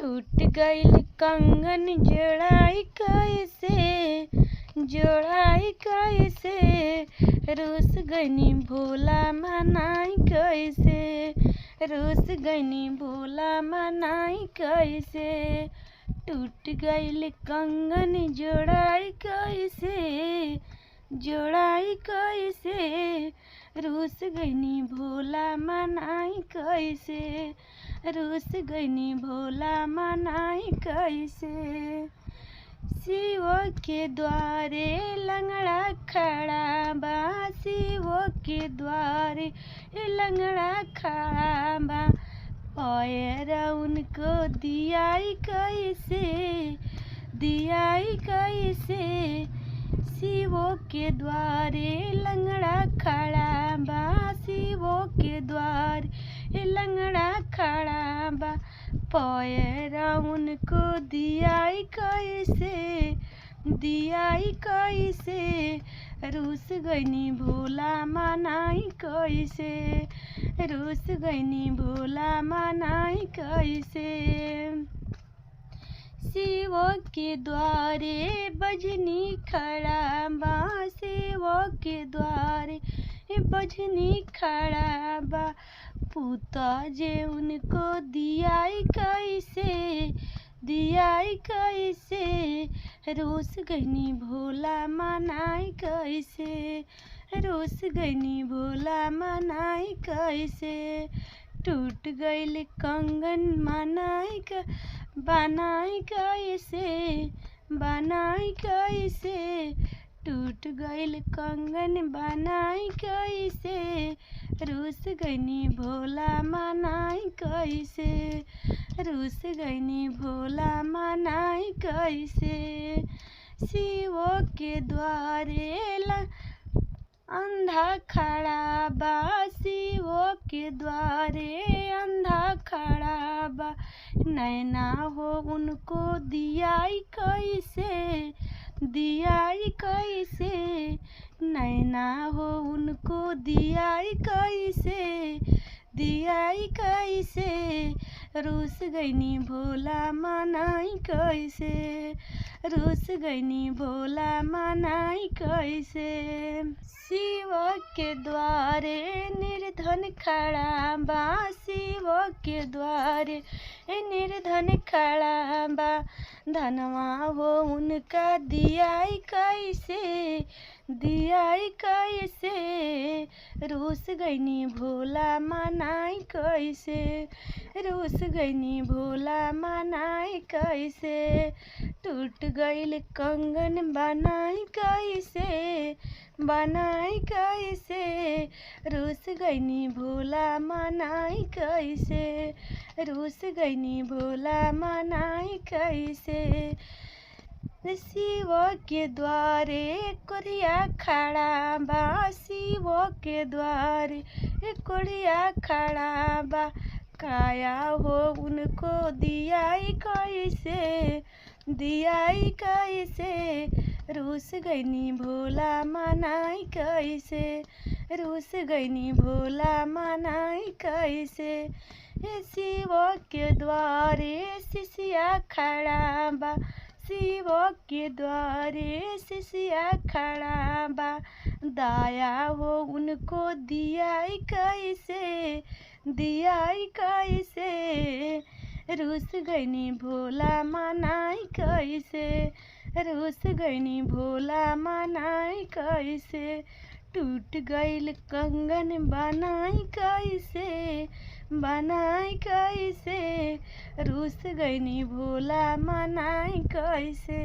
टूट गइल कंगन जोड़ाई कैसे रूस गइनी भोला मनाई कैसे रूस गइनी भोला मनाई कैसे टूट गइल कंगन जोड़ाई कैसे रूस गइनी भोला मनाई कैसे रूस गइनी भोला मनाई कैसे शिव के द्वारे लंगड़ा खड़ा बा शिव के द्वारे लंगड़ा खड़ा बा पैर उनको दियाई कैसे शिव के द्वारे लंगड़ा खड़ा बा शिव के द्वारे लंगड़ा खड़ा बा पैर उनको दियाई कैसे रूस गइनी भोला मनाई कैसे रूस गइनी भोला मनाई कैसे शिव के द्वारे बजनी खड़ा बा शिव के द्वारे बजनी खड़ा बा पूता जे उनको दियाई कैसे रूस गइनी भोला मनाई कैसे रूस गइनी भोला मनाई कैसे टूट गइल कंगन बनाई कैसे टूट गइल कंगन बनाई कैसे रूस गइनी भोला मनाई कैसे रूस गइनी भोला मनाई कैसे शिव के द्वारे अंधा खड़ा बा शिव के द्वारे अंधा खड़ा बा नैना हो उनको दियाई कैसे नैना हो उनको दियाई कैसे रूस गइनी भोला मनाई कैसे रूस गइनी भोला मनाई कैसे शिव के द्वारे निर्धन खड़ा बा शिव के द्वारे निर्धन खड़ा बा धनवा हो उनका दियाई कैसे रूस गइनी भोला मनाई कैसे रूस गइनी भोला मनाई कैसे टूट गइल कंगन बनाई कैसे रूस गइनी भोला मनाई कैसे रूस गइनी भोला मनाई कैसे शिव के द्वारे कोरिया खड़ा बा शिव के द्वारे कोरिया खड़ा बा काया हो उनको दियाई कैसे रूस गइनी भोला मनाई कैसे रूस गइनी भोला मनाई कैसे शिव के द्वारे शिष्या खड़ा बा शिव के द्वारे शिष्या खड़ा बा दाया हो उनको दियाई कैसे रूस गइनी भोला मनाई कैसे रूस गइनी भोला मनाई कैसे टूट गइल कंगन बनाई कैसे रूस गइनी भोला मनाई कैसे।